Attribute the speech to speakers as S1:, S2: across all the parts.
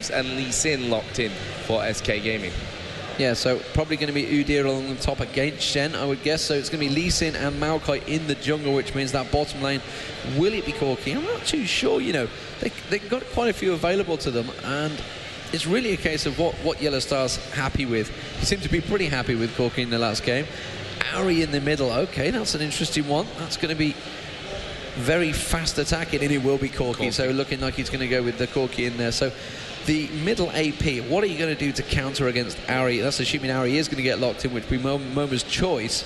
S1: and Lee Sin locked in for SK Gaming.
S2: Yeah, so probably going to be Udyr along the top against Shen, I would guess. So it's going to be Lee Sin and Maokai in the jungle, which means that bottom lane, will it be Corki? I'm not too sure, you know. They've got quite a few available to them, and it's really a case of what Yellow Star's happy with. He seemed to be pretty happy with Corki in the last game. Ahri in the middle, okay, that's an interesting one. That's going to be very fast attacking, and it will be Corki. So looking like he's going to go with the Corki in there. So the middle AP, what are you going to do to counter against Ahri? That's assuming Ahri is going to get locked in, which will be Moma's choice.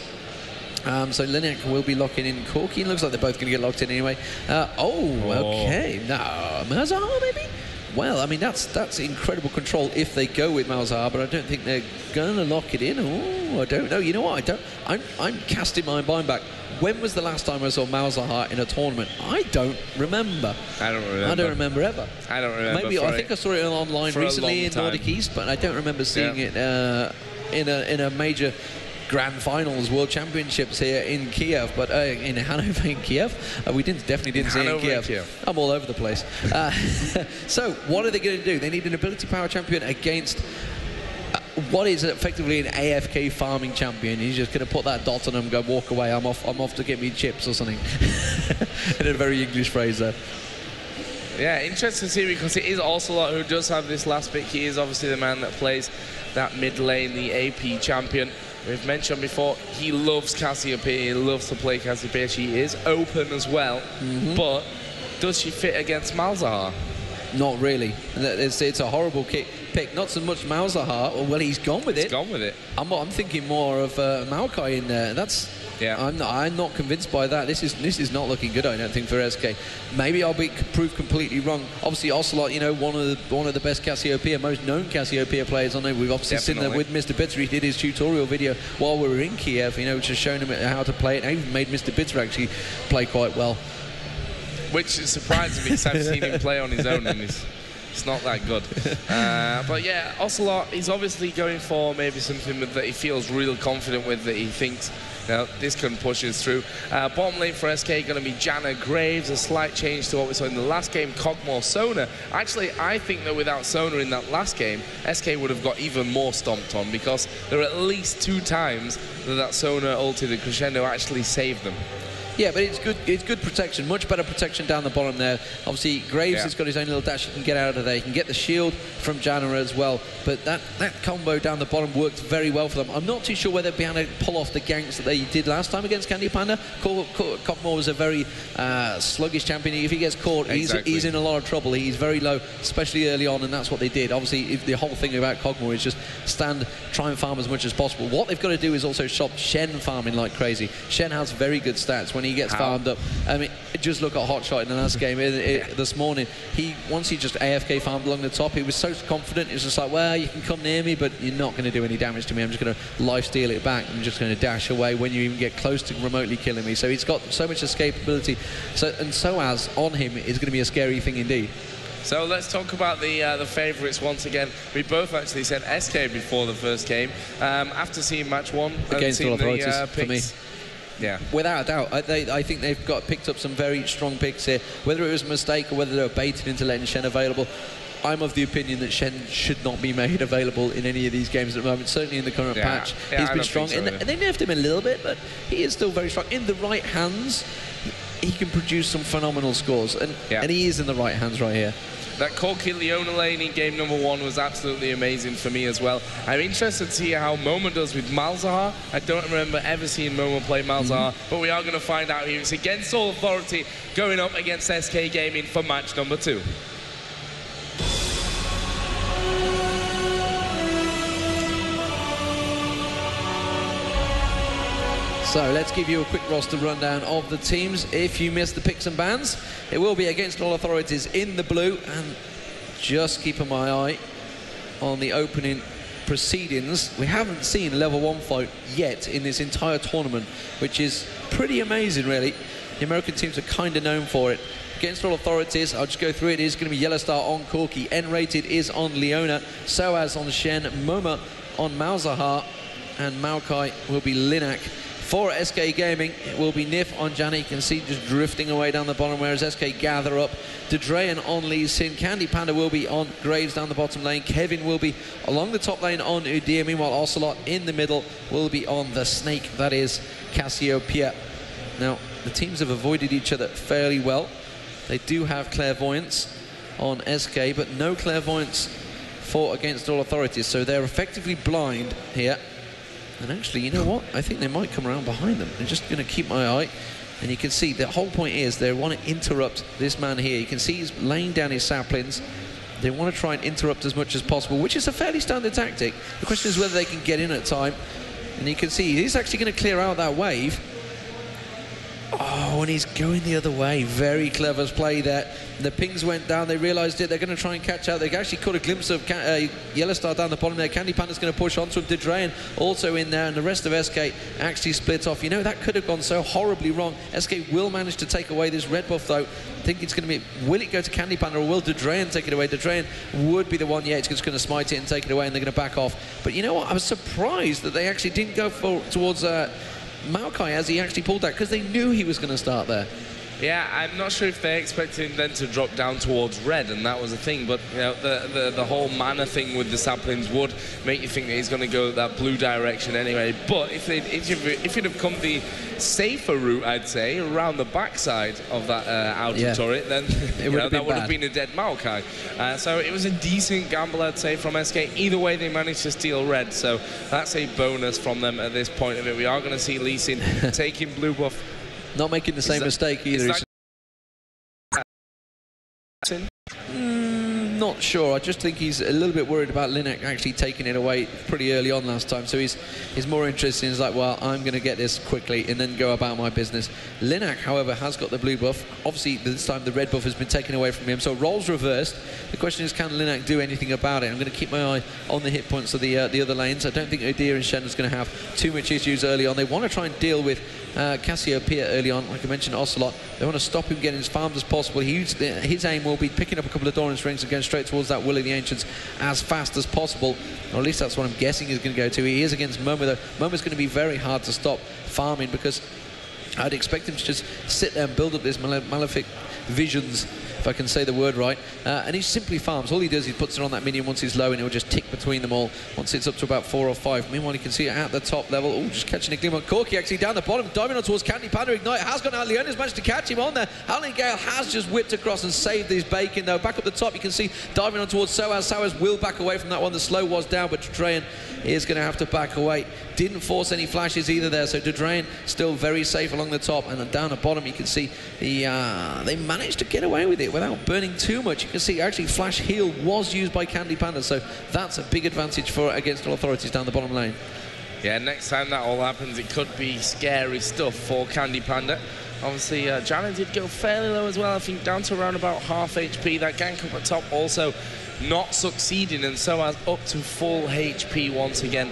S2: So Linac will be locking in Corki. Looks like they're both going to get locked in anyway. Okay. No, Malzahar maybe? Well, I mean, that's incredible control if they go with Malzahar, but I don't think they're going to lock it in. Oh, I don't know. You know what? I'm casting my mind back. When was the last time I saw Malzahar in a tournament? I don't remember.
S1: I don't remember.
S2: I don't remember ever.
S1: I don't remember.
S2: Maybe I think I saw it online recently in Nordic East, but I don't remember seeing it in a major Grand Finals World Championships here in Kiev, but in Hanover in Kiev. We definitely didn't see it in Kiev. I'm all over the place. So what are they going to do? They need an ability power champion against what is effectively an AFK farming champion. He's just going to put that dot on him and go, walk away, I'm off to get me chips or something. In a very English phrase there.
S1: Yeah, interesting to see, because it is Ocelot who does have this last pick. He is obviously the man that plays that mid lane, the AP champion. We've mentioned before, he loves Cassiopeia, he loves to play Cassiopeia. She is open as well, but does she fit against Malzahar? Not really.
S2: It's a horrible pick. Not so much Malzahar. Well, he's gone with it.
S1: He's gone with it.
S2: I'm thinking more of Maokai in there. I'm not convinced by that. This is not looking good, I don't think, for SK. Maybe I'll be proved completely wrong. Obviously, Ocelot, you know, one of the best Cassiopeia, most known Cassiopeia players I know. We've obviously seen that with Mr. Bitter. He did his tutorial video while we were in Kiev, you know, which has shown him how to play it, and even made Mr. Bitter actually play quite well.
S1: Which is surprising me, because I've seen him play on his own, and it's not that good. But yeah, Ocelot, he's obviously going for maybe something that he feels real confident with, that he thinks, you know, this can push us through. Bottom lane for SK going to be Janna Graves, a slight change to what we saw in the last game, Kog'Maw Sona. Actually, I think that without Sona in that last game, SK would have got even more stomped on, because there were at least 2 times that Sona ulti, the crescendo, actually saved them.
S2: Yeah, but it's good protection, much better protection down the bottom there. Obviously, Graves has got his own little dash, he can get out of there, he can get the shield from Janna as well, but that combo down the bottom worked very well for them. I'm not too sure whether they'll be able to pull off the ganks that they did last time against Candy Panda. Kog'Maw was a very sluggish champion. If he gets caught, he's in a lot of trouble. He's very low, especially early on, and that's what they did. Obviously, the whole thing about Kog'Maw is just try and farm as much as possible. What they've got to do is also stop Shen farming like crazy. Shen has very good stats when he gets farmed up. I mean, just look at Hotshot in the last game this morning. Once he just AFK farmed along the top, he was so confident. It was just like, well, you can come near me, but you're not going to do any damage to me. I'm just going to lifesteal it back. I'm just going to dash away when you even get close to remotely killing me. So he's got so much escapability. So as on him is going to be a scary thing indeed.
S1: So let's talk about the favourites once again. We both actually said SK before the first game. After seeing match 1
S2: against all authorities, for me.
S1: Yeah,
S2: without a doubt. I think they've picked up some very strong picks here. Whether it was a mistake or whether they were baited into letting Shen available, I'm of the opinion that Shen should not be made available in any of these games at the moment. Certainly in the current patch, he's been strong. And they nerfed him a little bit, but he is still very strong. In the right hands, he can produce some phenomenal scores, and he is in the right hands right here.
S1: That Corki Leona lane in game number 1 was absolutely amazing for me as well. I'm interested to see how Moma does with Malzahar. I don't remember ever seeing Moma play Malzahar, but we are going to find out here. It's against All Authority going up against SK Gaming for match number 2.
S2: So let's give you a quick roster rundown of the teams. If you missed the picks and bans, it will be against All Authorities in the blue, and just keeping my eye on the opening proceedings. We haven't seen a level 1 fight yet in this entire tournament, which is pretty amazing, really. The American teams are kind of known for it. Against All Authorities, I'll just go through it. It is going to be Yellow Star on Corki, N-rated is on Leona, Soaz on Shen, Moma on Malzahar, and Maokai will be Linac For SK Gaming, it will be Nif on Janny. You can see just drifting away down the bottom, whereas SK gather up. Dedrayan on Lee Sin. Candy Panda will be on Graves down the bottom lane. Kevin will be along the top lane on Udir. Meanwhile, Ocelot in the middle will be on the Snake. That is Cassiopeia. Now, the teams have avoided each other fairly well. They do have Clairvoyance on SK, but no Clairvoyance for Against All Authorities. So they're effectively blind here. And actually, you know what? I think they might come around behind them. I'm just going to keep my eye. And you can see the whole point is they want to interrupt this man here. You can see he's laying down his saplings. They want to try and interrupt as much as possible, which is a fairly standard tactic. The question is whether they can get in at time. And you can see he's actually going to clear out that wave. Oh, and he's going the other way. Very clever play there. The pings went down. They realised it. They're going to try and catch out. They actually caught a glimpse of Yellow Star down the bottom there. Candy Panda's going to push onto him. Dedrayan also in there, and the rest of SK actually split off. You know, that could have gone so horribly wrong. SK will manage to take away this red buff, though. I think it's going to be... Will it go to Candy Panda, or will Dedrayan take it away? Dedrayan would be the one. Yeah, it's just going to smite it and take it away, and they're going to back off. But you know what? I was surprised that they actually didn't go towards... Maokai as he actually pulled that, because they knew he was going to start there.
S1: Yeah, I'm not sure if they expected him then to drop down towards red, and that was the thing. But you know, the whole mana thing with the saplings would make you think that he's going to go that blue direction anyway. But if it had come the safer route, I'd say, around the backside of that outer turret, then that would have been a dead Maokai. So it was a decent gamble, I'd say, from SK. Either way, they managed to steal red, so that's a bonus from them at this point of it. We are going to see Lee Sin taking blue buff.
S2: Not making the same mistake either. Not sure. I just think he's a little bit worried about Linek actually taking it away pretty early on last time. So he's more interested in, like, well, I'm going to get this quickly and then go about my business. Linek, however, has got the blue buff. Obviously, this time the red buff has been taken away from him. So roles reversed. The question is, can Linek do anything about it? I'm going to keep my eye on the hit points of the other lanes. I don't think Udir and Shen is going to have too much issues early on. They want to try and deal with Cassiopeia early on. Like I mentioned, Ocelot. They want to stop him getting as farmed as possible. His aim will be picking up a couple of Doran's rings and going straight towards that Will of the Ancients as fast as possible. Or at least that's what I'm guessing he's going to go to. He is against Momo, though. Momo's going to be very hard to stop farming, because I'd expect him to just sit there and build up this malefic visions, if I can say the word right, and he simply farms. All he does is puts it on that minion once he's low, and he'll just tick between them all once it's up to about 4 or 5. Meanwhile, you can see it at the top level. Oh, just catching a glimmer. Corki actually down the bottom, diving on towards Candy Panda. Ignite has gone out. Leona's managed to catch him on there. Howling Gale has just whipped across and saved his bacon, though. Back up the top, you can see diving on towards Soaz. Soaz will back away from that one. The slow was down, but Dedrayan is going to have to back away. Didn't force any flashes either there, so Dedrayan still very safe along the top, and down the bottom you can see they managed to get away with it without burning too much. You can see actually Flash Heal was used by Candy Panda, so that's a big advantage for Against All Authorities down the bottom lane.
S1: Yeah, next time that all happens, it could be scary stuff for Candy Panda. Obviously, Janna did go fairly low as well, I think down to around about half HP. That gank up at top also not succeeding, and so as up to full HP once again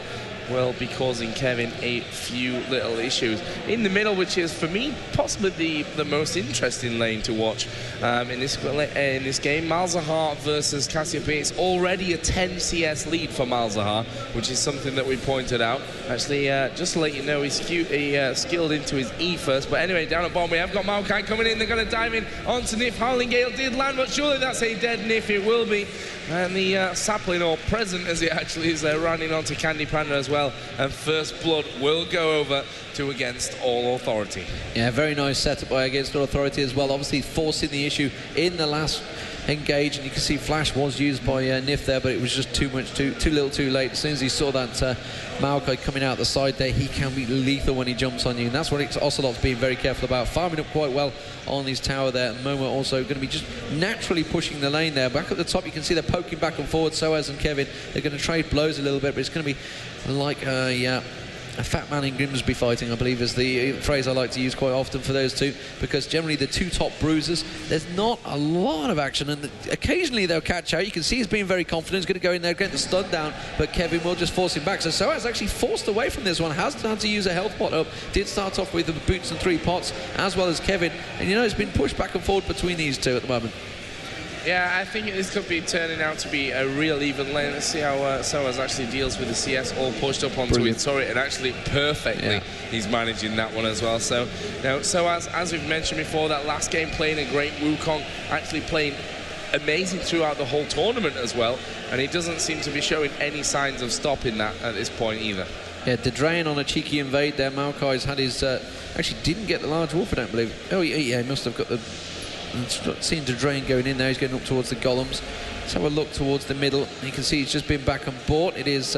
S1: will be causing Kevin a few little issues. In the middle, which is, for me, possibly the most interesting lane to watch in this game, Malzahar versus Cassiopeia. It's already a 10 CS lead for Malzahar, which is something that we pointed out. Actually, just to let you know, he's skilled into his E first. But anyway, down at bottom, we have got Maokai coming in. They're going to dive in onto Nif. Howling Gale did land, but surely that's a dead Nif. It will be. And the sapling, or present as it actually is, they're running onto Candy Panda as well. And first blood will go over to Against All Authority. Yeah, very nice setup by Against All Authority as well. Obviously forcing the issue in the last engage, and you can see Flash was used by Nif there, but it was just too little too late. As soon as he saw that Maokai coming out the side there, he can be lethal when he jumps on you, and that's what Ocelot's being very careful about, farming up quite well on his tower there. And Momo also going to be just naturally pushing the lane there. Back at the top, you can see they're poking back and forward. Soaz and Kevin, they're going to trade blows a little bit, but it's going to be like a fat man in Grimsby fighting, I believe is the phrase I like to use quite often for those two, because generally the two top bruisers, there's not a lot of action, and occasionally they'll catch out. You can see he's being very confident. He's going to go in there, get the stun down, but Kevin will just force him back. So Soaz actually forced away from this one, has had to use a health pot up, did start off with the boots and 3 pots, as well as Kevin, and you know, it's been pushed back and forward between these two at the moment. Yeah, I think this could be turning out to be a real even lane. Let's see how Soaz actually deals with the CS all pushed up onto it. Sorry, and actually perfectly he's managing that one as well. So now Soaz, as we've mentioned before, that last game playing a great Wukong, actually playing amazing throughout the whole tournament as well, and he doesn't seem to be showing any signs of stopping that at this point either.
S2: Yeah, Dedrain on a cheeky invade there. Maokai's had his... actually didn't get the large wolf, I don't believe. Oh, yeah, he must have got the... Seen Dedrain going in there. He's going up towards the golems. Let's have a look towards the middle. You can see he's just been back and bought. It is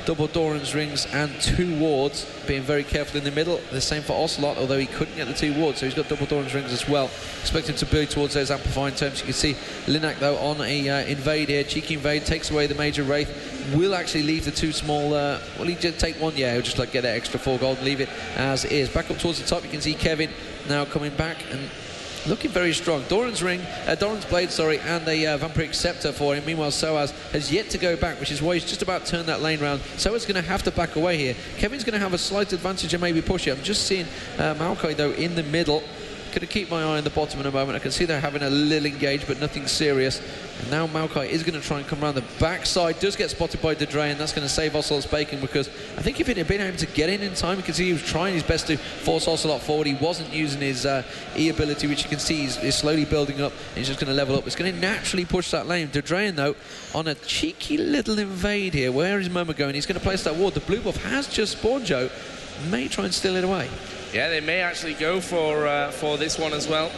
S2: double Doran's rings and 2 wards. Being very careful in the middle. The same for Ocelot, although he couldn't get the 2 wards, so he's got double Doran's rings as well. Expect him to build towards those amplifying terms. You can see Linak, though, on a invade here. Cheeky invade, takes away the major wraith. Will actually leave the 2 small... will he just take 1? Yeah, he'll just like get that extra 4 gold and leave it as is. Back up towards the top, you can see Kevin now coming back and looking very strong. Doran's ring, Doran's blade, sorry, and a vampiric scepter for him. Meanwhile, Soaz has yet to go back, which is why he's just about turned that lane round. Soaz going to have to back away here. Kevin's going to have a slight advantage and maybe push it. I'm just seeing Maokai, though, in the middle. Going to keep my eye on the bottom in a moment. I can see they're having a little engage, but nothing serious. And now Maokai is going to try and come around the backside. Does get spotted by Dedrain, and that's going to save Ocelot's bacon, because I think if he had been able to get in time, you can see he was trying his best to force Ocelot forward. He wasn't using his E ability, which you can see is slowly building up. He's just going to level up. It's going to naturally push that lane. Dedrain, though, on a cheeky little invade here. Where is Momo going? He's going to place that ward. The blue buff has just spawned, Joe. May try and steal it away. Yeah,
S1: they may actually go for this one as well.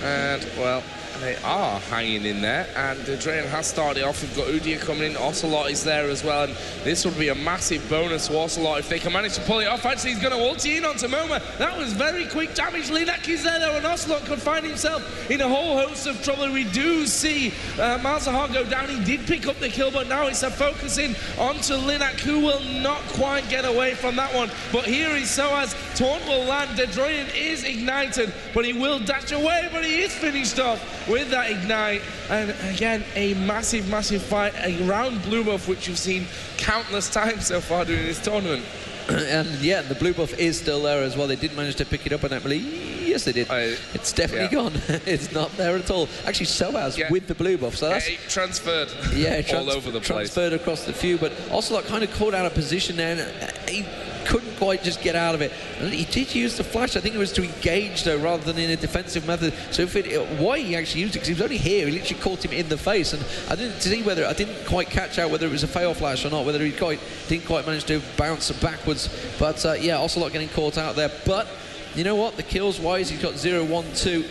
S1: And, well, they are hanging in there. And Dedrain has started off. We've got Udyr coming in. Ocelot is there as well. And this would be a massive bonus to Ocelot if they can manage to pull it off. Actually, he's going to ulti in onto Moma. That was very quick damage. Linak is there, though, and Ocelot could find himself in a whole host of trouble. We do see Malzahar go down. He did pick up the kill, but now it's a focusing onto Linak, who will not quite get away from that one. But here is Soaz. Taunt will land. Dedrain is ignited, but he will dash away, but he is finished off with that ignite. And again, a massive, massive fight around blue buff, which you've seen countless times so far during this tournament.
S2: And yeah, the blue buff is still there as well. They did manage to pick it up, and I believe, yes, they did. It's definitely gone. It's not there at all. Actually, Soaz with the blue buff. So that's
S1: transferred.
S2: Yeah,
S1: all over the place.
S2: Transferred across the few, but Ocelot kind of caught out of position there. And he couldn't quite just get out of it. And he did use the flash. I think it was to engage, though, rather than in a defensive method. So why he actually used it, because he was only here, he literally caught him in the face, and I didn't quite catch out whether it was a fail flash or not, whether he didn't quite manage to bounce backwards. But yeah, Ocelot getting caught out there. But you know what? The kills wise, he's got 0, 1, 2.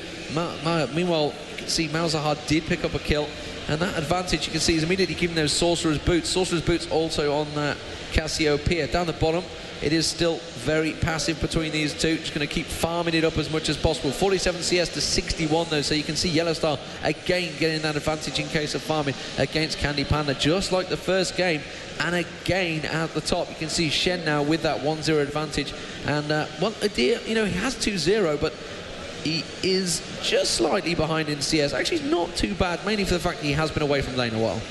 S2: Meanwhile, you can see Malzahar did pick up a kill, and that advantage you can see is immediately giving those Sorcerer's Boots. Sorcerer's Boots also on Cassiopeia. Down the bottom, it is still very passive between these two. Just going to keep farming it up as much as possible. 47 CS to 61, though, so you can see Yellow Star again getting that advantage in case of farming against Candy Panda, just like the first game. And again, at the top, you can see Shen now with that 1-0 advantage. And, well, Udyr, you know, he has 2-0, but he is just slightly behind in CS. Actually, it's not too bad, mainly for the fact that he has been away from lane a while.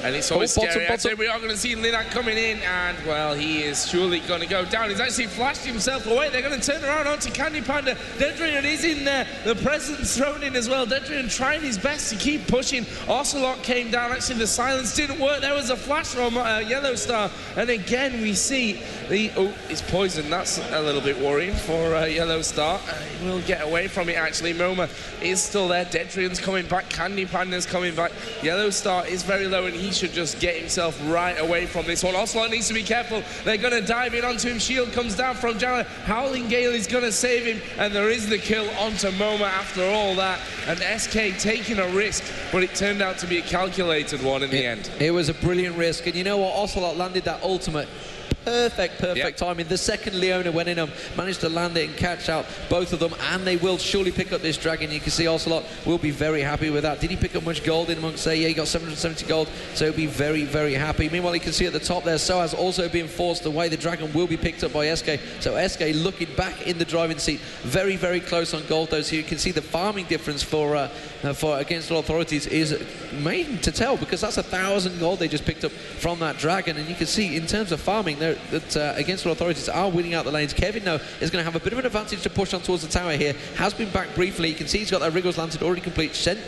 S1: And it's always scary. Bottom. We are going to see Linak coming in, and, well, he is surely going to go down. He's actually flashed himself away. They're going to turn around onto Candy Panda. Dedrain is in there. The presence thrown in as well. Dedrain trying his best to keep pushing. Ocelot came down. Actually, the silence didn't work. There was a flash from Yellow Star. And again, we see the... Oh, it's poisoned. That's a little bit worrying for Yellow Star. He will get away from it, actually. Moma is still there. Dedrain's coming back. Candy Panda's coming back. Yellow Star is very low, and he should just get himself right away from this one. Ocelot needs to be careful. They're going to dive in onto him. Shield comes down from Jala. Howling Gale is going to save him, and there is the kill onto Moma after all that. And SK taking a risk, but it turned out to be a calculated one in the end.
S2: It was a brilliant risk, and you know what? Ocelot landed that ultimate. Perfect timing. The second Leona went in and managed to land it and catch out both of them, and they will surely pick up this dragon. You can see Ocelot will be very happy with that. Did he pick up much gold in amongst say? Yeah, he got 770 gold, so he'll be very, very happy. Meanwhile, you can see at the top there, Soaz also being forced away. The dragon will be picked up by SK, so SK looking back in the driving seat, very, very close on gold, though. So you can see the farming difference for against all authorities is made to tell, because that's 1,000 gold they just picked up from that dragon. And you can see in terms of farming, they're that Against All Authorities are winning out the lanes. Kevin, though, is going to have a bit of an advantage to push on towards the tower here. Has been back briefly. You can see he's got that Wriggles Lantern already complete. Sent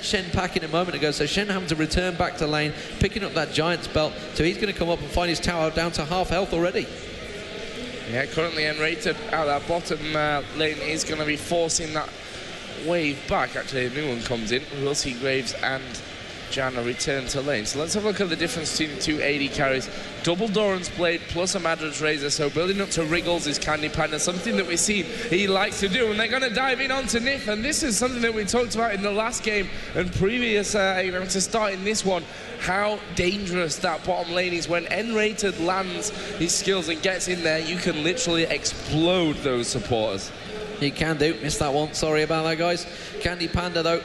S2: Shen packing a moment ago, so Shen having to return back to lane, picking up that Giant's belt. So he's going to come up and find his tower down to half health already.
S1: Yeah, currently N-rated out that bottom lane is going to be forcing that wave back. Actually, a new one comes in. We'll see Graves and Jana return to lane. So let's have a look at the difference between the two AD carries. Double Doran's Blade plus a Madras Razor, so building up to Wriggles is Candy Panda, something that we've seen he likes to do, and they're going to dive in onto Nif, and this is something that we talked about in the last game and previous, to start in this one, how dangerous that bottom lane is. When N-rated lands his skills and gets in there, you can literally explode those supporters.
S2: He can do. Missed that one. Sorry about that, guys. Candy Panda, though,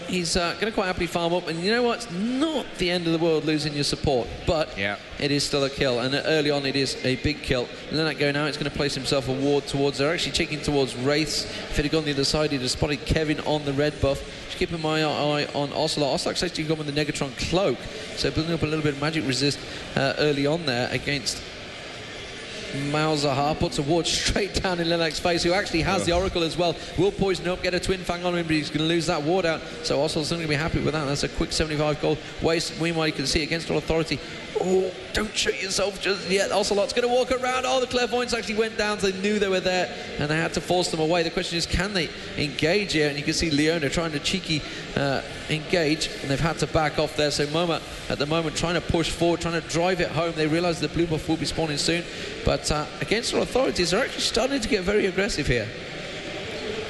S2: he's going to quite happily farm up, and you know what? It's not the end of the world losing your support, but
S1: yeah,
S2: it is still a kill, and early on it is a big kill. And then that going out, it's going to place himself a ward towards, they're actually checking towards Wraiths. If it had gone the other side, he'd have spotted Kevin on the red buff. Just keeping my eye on Ocelot. Ocelot's actually gone with the Negatron Cloak, so building up a little bit of magic resist early on there against Malzahar. Puts a ward straight down in Lennox's face, who actually has the Oracle as well. Will poison up, get a Twin Fang on him, but he's going to lose that ward out. So Ocelot's not going to be happy with that. That's a quick 75 gold waste. Meanwhile, you can see Against All Authority. Oh, don't shoot yourself just yet. Ocelot's going to walk around. Oh, the Clairvoyants actually went down, so they knew they were there, and they had to force them away. The question is, can they engage here? And you can see Leona trying to cheeky engage, and they've had to back off there. So Moma, at the moment, trying to push forward, trying to drive it home. They realise the blue buff will be spawning soon, but Against All Authorities are actually starting to get very aggressive here.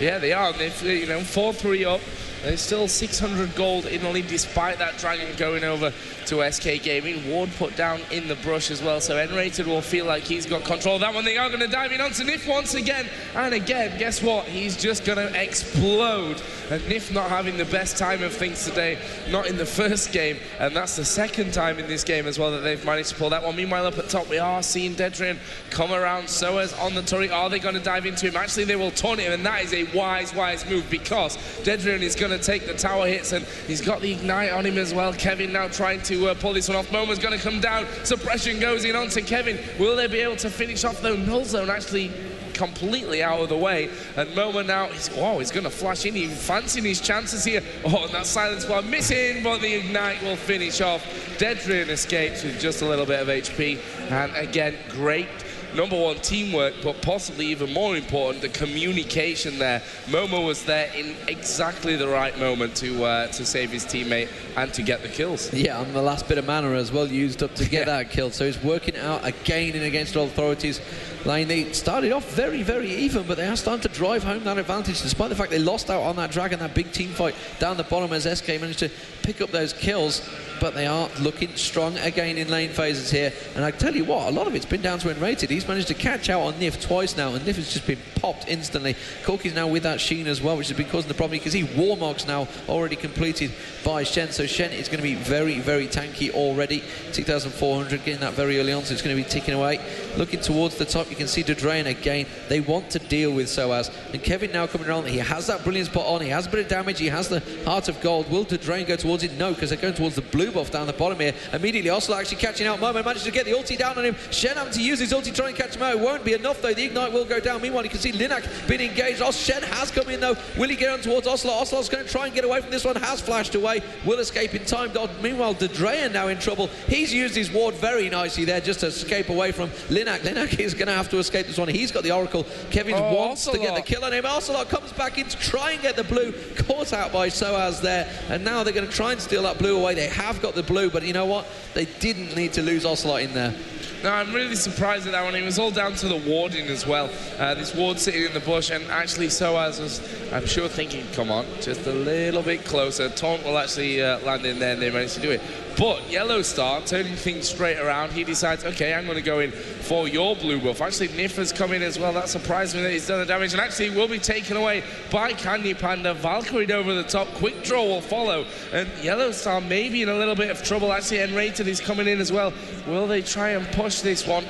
S1: Yeah, they are. They've 4-3 up. There's still 600 gold in the lead despite that dragon going over to SK Gaming. Ward put down in the brush as well, so N-rated will feel like he's got control of that one. They are going to dive in onto Nif once again, and again, guess what? He's just going to explode. And Nif not having the best time of things today, not in the first game, and that's the second time in this game as well that they've managed to pull that one. Meanwhile, up at top, we are seeing Dedrian come around. Soaz on the turret. Are they going to dive into him? Actually, they will taunt him, and that is a wise move, because Dedrian is going to take the tower hits, and he's got the ignite on him as well. Kevin now trying to pull this one off. Moma's going to come down. Suppression goes in onto Kevin. Will they be able to finish off, though? Null Zone actually completely out of the way, and Moma now, he's going to flash in. He's fancying his chances here. Oh, and that silence bar missing, but the ignite will finish off. Dedrian escapes with just a little bit of HP, and again, great number one, teamwork, but possibly even more important, the communication there. Momo was there in exactly the right moment to save his teammate and to get the kills. Yeah, and the last bit of mana as well used up to get that kill. So he's working out again in Against All Authorities lane. They started off very, very even, but they are starting to drive home that advantage, despite the fact they lost out on that dragon, that big team fight down the bottom, as SK managed to pick up those kills. But they are looking strong again in lane phases here. And I tell you what, a lot of it's been down to N-rated. He's managed to catch out on Nif twice now, and Nif has just been popped instantly. Corky's now with that Sheen as well, which has been causing the problem. You can see Warmogs now already completed by Shen. So Shen is going to be very, very tanky already. 2,400, getting that very early on, so it's going to be ticking away. Looking towards the top, you can see Dedrain again. They want to deal with Soaz. And Kevin now coming around. He has that brilliant spot on. He has a bit of damage. He has the Heart of Gold. Will Dedrain go towards it? No, because they're going towards the blue buff down the bottom here. Immediately, Ocelot actually catching out Momo, managed to get the ulti down on him. Shen having to use his ulti, try and catch him out. It won't be enough, though. The ignite will go down. Meanwhile, you can see Linak being engaged. Shen has come in, though. Will he get on towards Ocelot? Ocelot's going to try and get away from this one. Has flashed away. Will escape in time. Meanwhile, Dedrain now in trouble. He's used his ward very nicely there just to escape away from Linak. Linak is going to have to escape this one. He's got the Oracle. Kevin wants to get the kill on him. Ocelot comes back in to try and get the blue. Caught out by Soaz there. And now they're going to try and steal that blue away. They have got the blue, but you know what? They didn't need to lose Ocelot in there. No, I'm really surprised at that one. It was all down to the warding as well. This ward sitting in the bush, and actually Soaz was, I'm sure, thinking, come on, just a little bit closer. Taunt will actually land in there, and they managed to do it. But Yellow Star, turning things straight around, he decides, okay, I'm going to go in for your blue buff. Actually, Nif has come in as well. That surprised me that he's done the damage, and actually will be taken away by Candy Panda. Valkyrie over the top. Quick draw will follow, and Yellow Star may be in a little bit of trouble. Actually, N-rated is coming in as well. Will they try and push this one?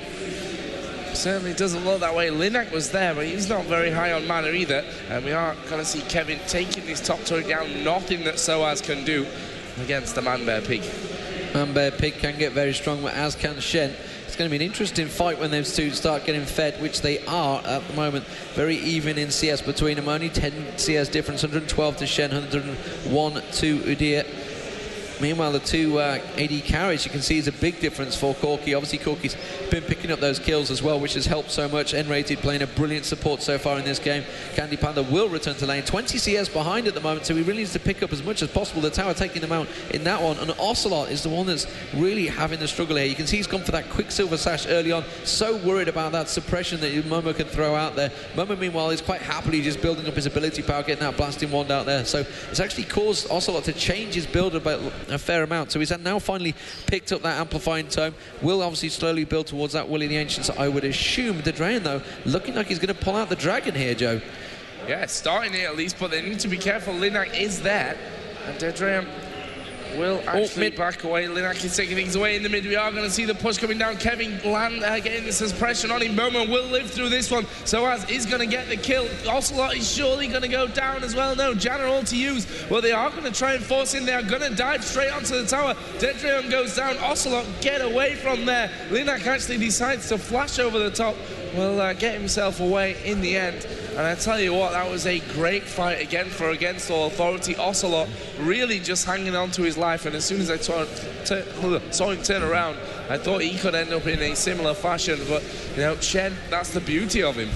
S1: Certainly doesn't look that way. Linak was there, but he's not very high on mana either. And we are going to see Kevin taking this top turret down. Nothing that Soaz can do against the Man Bear Pig. Man Bear Pig can get very strong, but as can Shen. It's
S2: going to be an interesting fight when those two start getting fed, which they are at the moment. Very even in CS between them, only 10 CS difference, 112 to Shen, 101 to Udyr. Meanwhile, the two AD carries, you can see, is a big difference for Corki. Obviously, Corki's been picking up those kills as well, which has helped so much. N-Rated playing a brilliant support so far in this game. Candy Panda will return to lane. 20 CS behind at the moment, so he really needs to pick up as much as possible. The tower taking them out in that one. And Ocelot is the one that's really having the struggle here. You can see he's gone for that quick silver sash early on. So worried about that suppression that Momo can throw out there. Momo, meanwhile, is quite happily just building up his ability power, getting that blasting wand out there. So it's actually caused Ocelot to change his build about a fair amount. So he's now finally picked up that amplifying tome. Will obviously slowly build towards that Willie the Ancients, I would assume. The Dragon, though, looking like he's going to pull out the Dragon here, Joe.
S1: Yeah, starting it at least, but they need to be careful. Linak is there, and Dedrayan will actually back away. Linak is taking things away in the mid. We are going to see the push coming down. Kevin Land getting the suppression on him. Momo will live through this one. Soaz is going to get the kill. Ocelot is surely going to go down as well. No, Janna all to use. Well, they are going to try and force in. They are going to dive straight onto the tower. Dedrayan goes down. Ocelot get away from there. Linak actually decides to flash over the top. Will get himself away in the end. And I tell you what, that was a great fight again for Against All Authority. Ocelot really just hanging on to his life, and as soon as I saw him turn around, I thought he could end up in a similar fashion. But, you know, Shen, that's the beauty of him.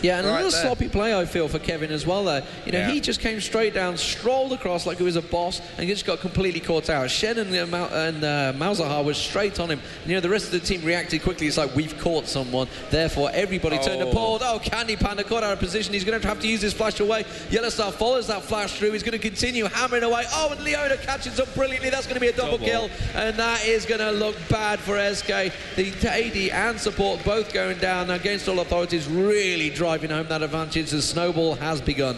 S2: Yeah, and a little sloppy play, I feel, for Kevin as well there. You know, he just came straight down, strolled across like he was a boss, and just got completely caught out. Shen and Malzahar was straight on him. And, you know, the rest of the team reacted quickly. It's like, we've caught someone. Therefore, everybody turned to pause. Oh, Candy Panda caught out of position. He's going to have to use his flash away. Yellowstar follows that flash through. He's going to continue hammering away. Oh, and Leona catches up brilliantly. That's going to be a double kill. And that is going to look bad for SK. The AD and support both going down. Now, Against All Authorities really driving home that advantage. The snowball has begun.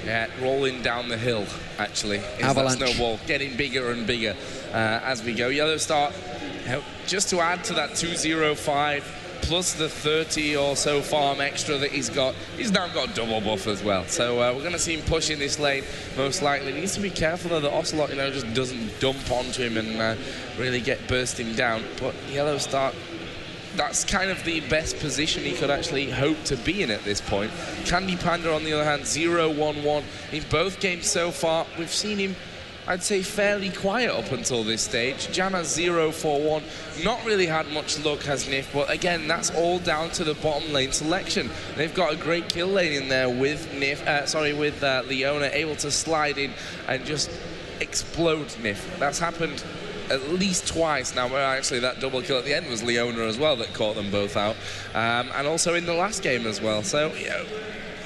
S1: Yeah, rolling down the hill, actually. Avalanche. That snowball getting bigger and bigger as we go. Yellowstar, just to add to that 205 plus the 30 or so farm extra that he's got, he's now got double buff as well. So we're going to see him pushing this lane most likely. He needs to be careful though that Ocelot, you know, just doesn't dump onto him and really get bursting down. But Yellowstar, that's kind of the best position he could actually hope to be in at this point. Candy Panda, on the other hand, 0-1-1 in both games so far. We've seen him, I'd say, fairly quiet up until this stage. Janna 0-4-1, not really had much luck, has Nif, but again, that's all down to the bottom lane selection. They've got a great kill lane in there with with Leona, able to slide in and just explode Nif. That's happened at least twice now, where actually that double kill at the end was Leona as well that caught them both out, and also in the last game as well. So, you know,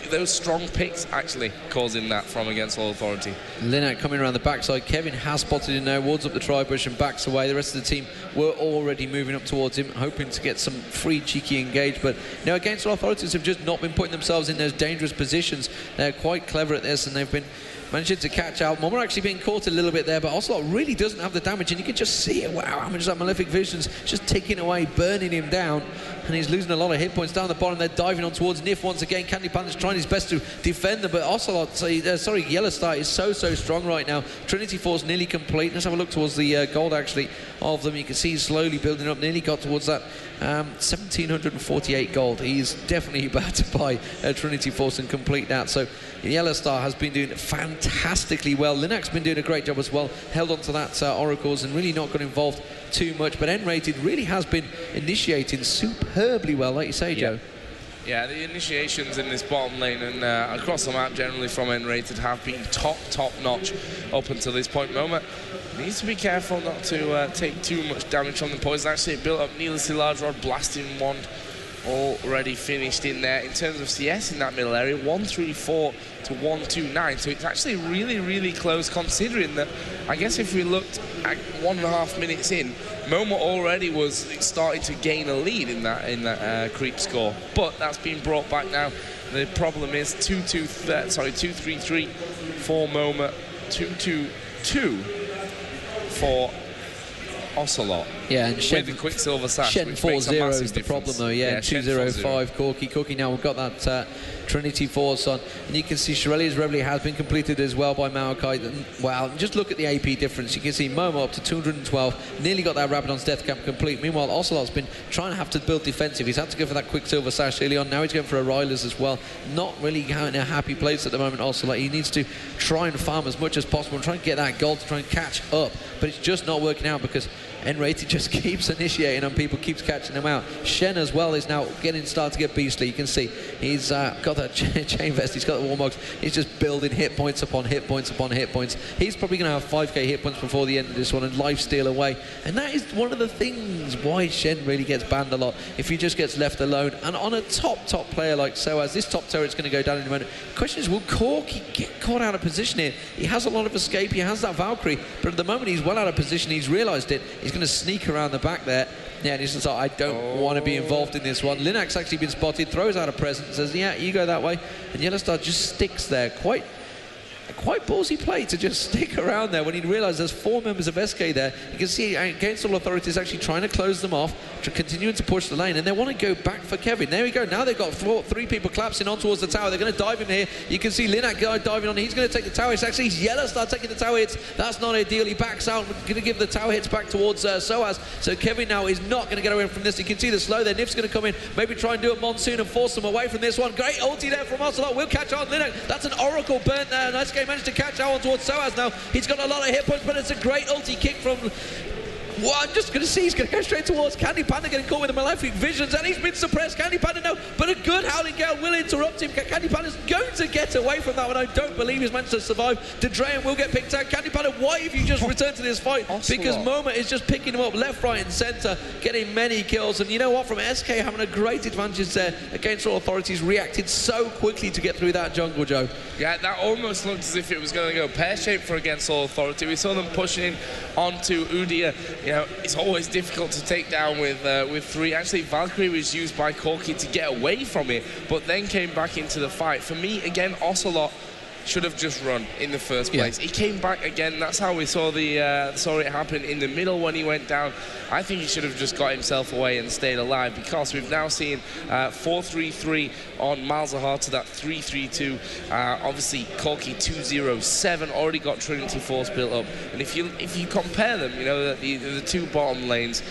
S1: those strong picks actually causing that from Against All Authority. Linak
S2: coming around the backside. Kevin has spotted him now, wards up the tri-bush and backs away. The rest of the team were already moving up towards him, hoping to get some free cheeky engage. But, you know, Against All Authorities have just not been putting themselves in those dangerous positions. They're quite clever at this, and they've been managing to catch out. Momo actually being caught a little bit there, but Ocelot really doesn't have the damage, and you can just see it. Wow, how much that Malefic Vision's just taking away, burning him down, and he's losing a lot of hit points down the bottom. They're diving on towards Nif once again. Candy Panda's trying his best to defend them, but Ocelot, Yellowstar is so strong right now. Trinity Force nearly complete. Let's have a look towards the gold, actually, of them. You can see he's slowly building up, nearly got towards that 1,748 gold. He's definitely about to buy Trinity Force and complete that. So Yellowstar has been doing fantastically well. Linak's been doing a great job as well, held on to that Oracles and really not got involved too much, but N-Rated really has been initiating superbly well, like you say, Joe.
S1: Yeah, the initiations in this bottom lane and across the map generally from N-Rated have been top notch up until this point. Moment needs to be careful not to take too much damage from the poison. Actually, it built up needlessly large rod, blasting wand already finished in there. In terms of CS in that middle area, 134 to 129, so it's actually really close, considering that, I guess if we looked at 1.5 minutes in, Momo already was starting to gain a lead in that creep score, but that's been brought back now. The problem is 2-3-3 for Momo, 2-2-2 for Ocelot.
S2: Yeah, and
S1: with the Quicksilver sash,
S2: Shen
S1: which makes a
S2: 4-0
S1: massive
S2: is the
S1: difference.
S2: problem, though. Yeah, 2-0-5 Corky. Now we've got that Trinity Force on, and you can see Shirelli's Reveille has been completed as well by Maokai. Wow, just look at the AP difference. You can see Momo up to 212, nearly got that Rabadon's Death Cap complete. Meanwhile, Ocelot's been trying to have to build defensive. He's had to go for that Quicksilver sash early on. Now he's going for a Rylas as well. Not really in a happy place at the moment, Ocelot. He needs to try and farm as much as possible and try and get that gold to try and catch up, but it's just not working out because N-Rated just keeps initiating on people, keeps catching them out. Shen as well is now starting to get beastly. You can see he's got that chain vest, he's got the warm-ups, he's just building hit points upon hit points upon hit points. He's probably going to have 5k hit points before the end of this one and life steal away. And that is one of the things why Shen really gets banned a lot, if he just gets left alone. And on a top player like Soaz, this top turret's going to go down in a moment. The question is, will Corky get caught out of position here? He has a lot of escape, he has that Valkyrie, but at the moment he's well out of position, he's realised it. He's going to sneak around the back there. Yeah, and he's just like, I don't want to be involved in this one. Linak's actually been spotted, throws out a present, says, yeah, you go that way. And Yellowstar just sticks there. Quite ballsy play to just stick around there when he realised there's 4 members of SK there. You can see Against All Authorities actually trying to close them off, continuing to push the lane, and they want to go back for Kevin. There we go. Now they've got 3 people collapsing on towards the tower. They're going to dive him here. You can see Linak diving on. He's going to take the tower hits. Actually, Yellowstar taking the tower hits. That's not ideal. He backs out. We're going to give the tower hits back towards Soaz. So Kevin now is not going to get away from this. You can see the slow there. Nif's going to come in, maybe try and do a monsoon and force them away from this one. Great ulti there from Ocelot. We'll catch on Linak. That's an Oracle burnt there. Nice game. Managed to catch out towards Soaz now. He's got a lot of hit points, but it's a great ulti kick from... Well, I'm just going to see he's going to go straight towards Candy Panda, getting caught with the Malefic Visions, and he's been suppressed. Candy Panda, no, but a good Howling Gale will interrupt him. Candy Panda's going to get away from that one. I don't believe he's managed to survive. Dedrayan will get picked out. Candy Panda, why have you just returned to this fight? Because Moma is just picking him up left, right, and centre, getting many kills. And you know what? From SK having a great advantage there against All Authorities, reacted so quickly to get through that jungle, Joe.
S1: Yeah, that almost looked as if it was going to go pear-shaped for Against All Authority. We saw them pushing in onto Udyr. You know, it's always difficult to take down with 3. Actually, Valkyrie was used by Corky to get away from it, but then came back into the fight. For me, again, Ocelot should have just run in the first place. He came back again. That's how we saw it happen in the middle when he went down. I think he should have just got himself away and stayed alive, because we've now seen 4-3-3 on Malzahar to that 3-3-2. Obviously, Corky 2-0-7 already got Trinity Force built up, and if you compare them, you know, the 2 bottom lanes.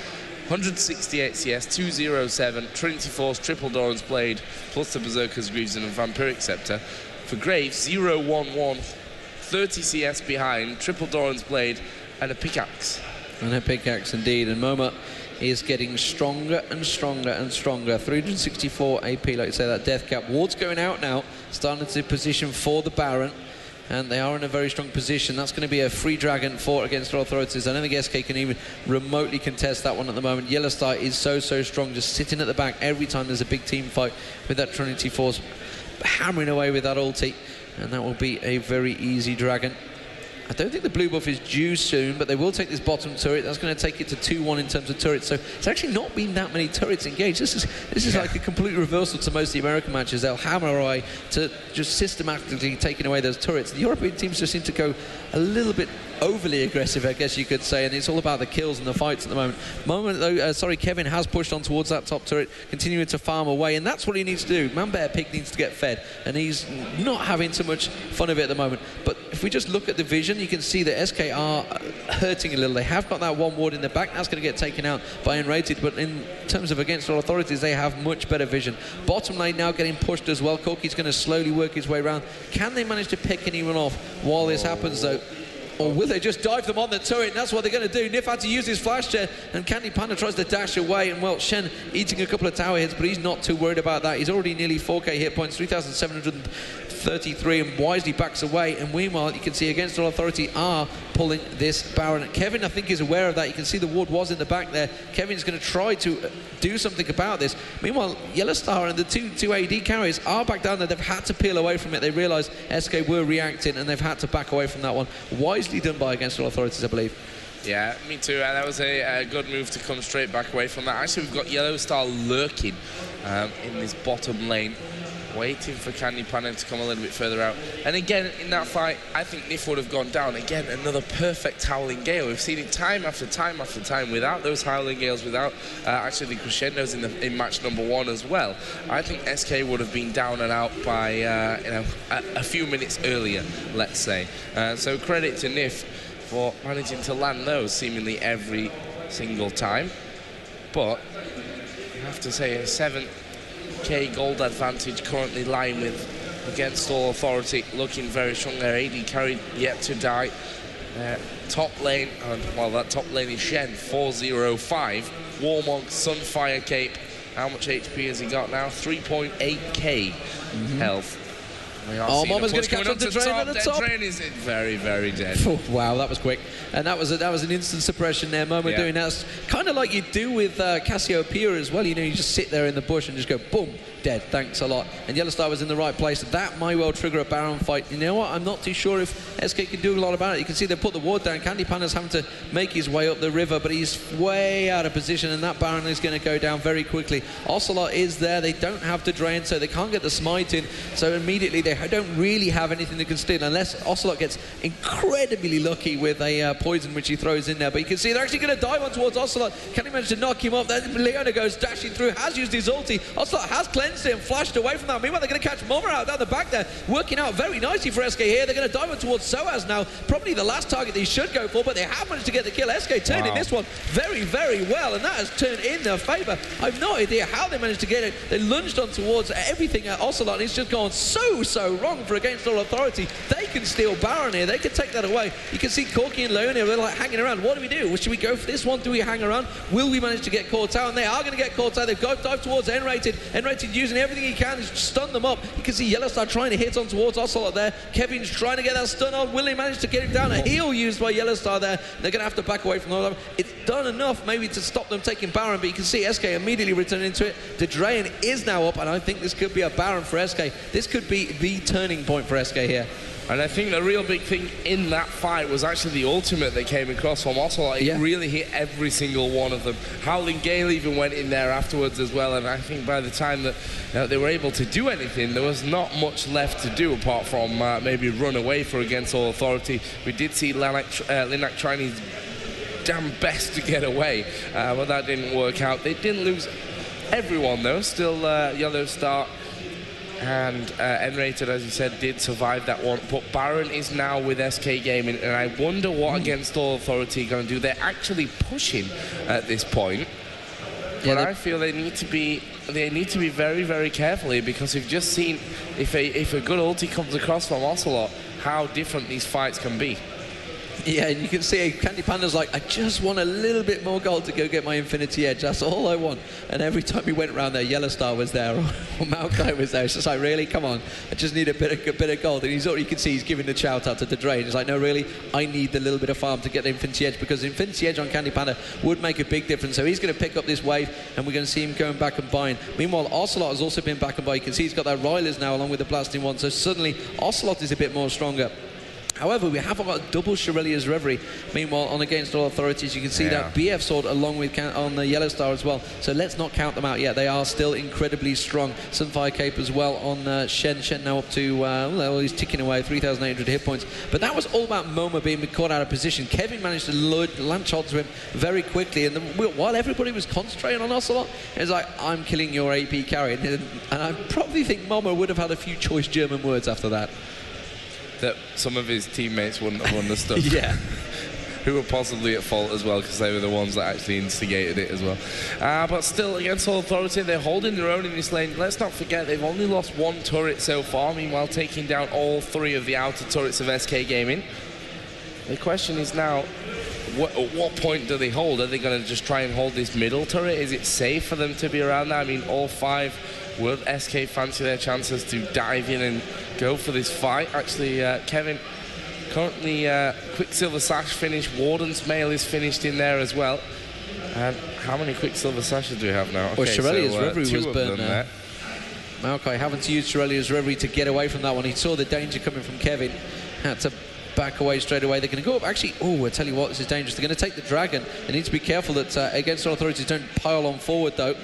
S1: 168 CS, 207, Trinity Force, Triple Doran's Blade, plus the Berserker's Greaves and a Vampiric Scepter. For Graves, 0-1-1, 30 CS behind, Triple Doran's Blade, and a pickaxe.
S2: And a pickaxe indeed, and Moma is getting stronger and stronger and stronger. 364 AP, like you say, that death cap. Ward's going out now, starting to position for the Baron. And they are in a very strong position. That's going to be a free dragon fought against All Authorities. I don't think SK can even remotely contest that one at the moment. Yellowstar is so strong, just sitting at the back every time there's a big team fight with that Trinity Force hammering away with that ulti. And that will be a very easy dragon. I don't think the blue buff is due soon, but they will take this bottom turret. That's going to take it to 2-1 in terms of turrets. So it's actually not been that many turrets engaged. This is like a complete reversal to most of the American matches. They'll hammer away to just systematically taking away those turrets. The European teams just seem to go a little bit overly aggressive, I guess you could say, and it's all about the kills and the fights at the moment. Kevin has pushed on towards that top turret, continuing to farm away, and that's what he needs to do. Manbear Pig needs to get fed, and he's not having too much fun of it at the moment. But if we just look at the vision, you can see that SK are hurting a little. They have got that one ward in the back. That's going to get taken out by Unrated, but in terms of Against All Authorities, they have much better vision. Bottom lane now getting pushed as well. Corky's going to slowly work his way around. Can they manage to pick anyone off while this happens, though? Or will they just dive them on the turret? And that's what they're going to do. Nif had to use his flash jet, and Candy Panda tries to dash away. And, well, Shen eating a couple of tower hits, but he's not too worried about that. He's already nearly 4k hit points, 3,733, and wisely backs away. And meanwhile, you can see Against All Authority are pulling this Baron. Kevin, I think, is aware of that. You can see the ward was in the back there. Kevin's going to try to do something about this. Meanwhile, Yellowstar and the two AD carriers are back down there. They've had to peel away from it. They realise SK were reacting, and they've had to back away from that one. Wisely done by Against All Authorities, I believe.
S1: Yeah, me too. And that was a good move to come straight back away from that. Actually, we've got Yellowstar lurking in this bottom lane. waiting for Candy Panna to come a little bit further out. And again, in that fight, I think Nif would have gone down. Again, another perfect Howling Gale. We've seen it time after time after time without those Howling Gales, without actually the crescendos in match number 1 as well. I think SK would have been down and out by a few minutes earlier, let's say. So credit to Nif for managing to land those seemingly every single time. But I have to say, a 7k gold advantage currently lying with Against All Authority, looking very strong there. AD carried yet to die. Top lane, well, that top lane is Shen, 405. Warmog, Sunfire Cape. How much HP has he got now? 3.8k health.
S2: Oh, Mama's going to catch up to Drain at the top.
S1: Drain is very, very dead.
S2: Oh, wow, that was quick. And that was an instant suppression there. Mama doing that. Kind of like you do with Cassiopeia as well. You know, you just sit there in the bush and just go, boom, dead. Thanks a lot. And Yellowstar was in the right place. That might well trigger a Baron fight. You know what? I'm not too sure if SK can do a lot about it. You can see they put the ward down. Candy Panda's having to make his way up the river, but he's way out of position, and that Baron is going to go down very quickly. Ocelot is there. They don't have to drain, so they can't get the smite in. So immediately they don't really have anything that can steal, unless Ocelot gets incredibly lucky with a poison which he throws in there. But you can see they're actually going to dive on towards Ocelot. Can he manage to knock him up? Then Leona goes dashing through, has used his ulti. Ocelot has cleansed it and flashed away from that. Meanwhile, they're going to catch Mama out down the back there, working out very nicely for SK here. They're going to dive on towards Soaz now. Probably the last target they should go for, but they have managed to get the kill. SK turned in this one very, very well, and that has turned in their favour. I've no idea how they managed to get it. They lunged on towards everything at Ocelot, and it's just gone so wrong for Against All Authority. They can steal Baron here. They can take that away. You can see Corki and Leonia, they're like hanging around. What do we do? Should we go for this one? Do we hang around? Will we manage to get caught out? And they are going to get caught out. They've got dive towards N-Rated. N-Rated using everything he can to stun them up. You can see Yellowstar trying to hit on towards Ocelot there. Kevin's trying to get that stun on. Will he manage to get him down? A heal used by Yellowstar there. They're going to have to back away from all of them. It's done enough maybe to stop them taking Baron, but you can see SK immediately return into it. The Drain is now up, and I think this could be a Baron for SK. This could be the turning point for SK here.
S1: And I think the real big thing in that fight was actually the ultimate that came across from Ocelot. It really hit every single one of them. Howling Gale even went in there afterwards as well, and I think by the time that they were able to do anything, there was not much left to do apart from maybe run away for Against All Authority. We did see Linak trying his damn best to get away, but that didn't work out. They didn't lose everyone though. Still Yellowstar and N-Rated, as you said, did survive that one. But Baron is now with SK Gaming, and I wonder what Against All Authority are going to do. They're actually pushing at this point. But I feel they need to be very, very careful here, because we've just seen if a good ulti comes across from Ocelot, how different these fights can be.
S2: Yeah, and you can see Candy Panda's like, I just want a little bit more gold to go get my Infinity Edge. That's all I want. And every time he went around there, Yellowstar was there or Maokai was there. It's just like, really? Come on. I just need a bit of gold. And you can see he's giving the shout out to the Drain. He's like, no, really? I need the little bit of farm to get the Infinity Edge, because the Infinity Edge on Candy Panda would make a big difference. So he's going to pick up this wave, and we're going to see him going back and buying. Meanwhile, Ocelot has also been back and buy. You can see he's got that Rylers now along with the Blasting One. So suddenly, Ocelot is a bit more stronger. However, we have got a double Shirelia's Reverie. Meanwhile, on Against All Authorities, you can see that BF sword along with on the Yellowstar as well. So let's not count them out yet. They are still incredibly strong. Sunfire Cape as well on Shen. Shen now up to, well, he's ticking away, 3,800 hit points. But that was all about Moma being caught out of position. Kevin managed to land shots to him very quickly. And while everybody was concentrating on Ocelot, it was like, I'm killing your AP carry. And I probably think Moma would have had a few choice German words after that.
S1: That some of his teammates wouldn't have understood.
S2: Yeah.
S1: Who were possibly at fault as well, because they were the ones that actually instigated it as well. But still, Against All Authority, they're holding their own in this lane. Let's not forget, they've only lost one turret so far, meanwhile taking down all three of the outer turrets of SK Gaming. The question is now, at what point do they hold? Are they going to just try and hold this middle turret? Is it safe for them to be around there? I mean, all five, will SK fancy their chances to dive in and go for this fight? Actually, Kevin, currently Quicksilver Sash finished, Warden's Mail is finished in there as well. And how many Quicksilver Sashes do we have now?
S2: Okay, well, Shirelia's Reverie was burned
S1: there.
S2: Maokai having to use Shirelia's Reverie to get away from that one. He saw the danger coming from Kevin, had to back away straight away. They're going to go up. Actually, I tell you what, this is dangerous. They're going to take the Dragon. They need to be careful that Against All Authorities don't pile on forward, though.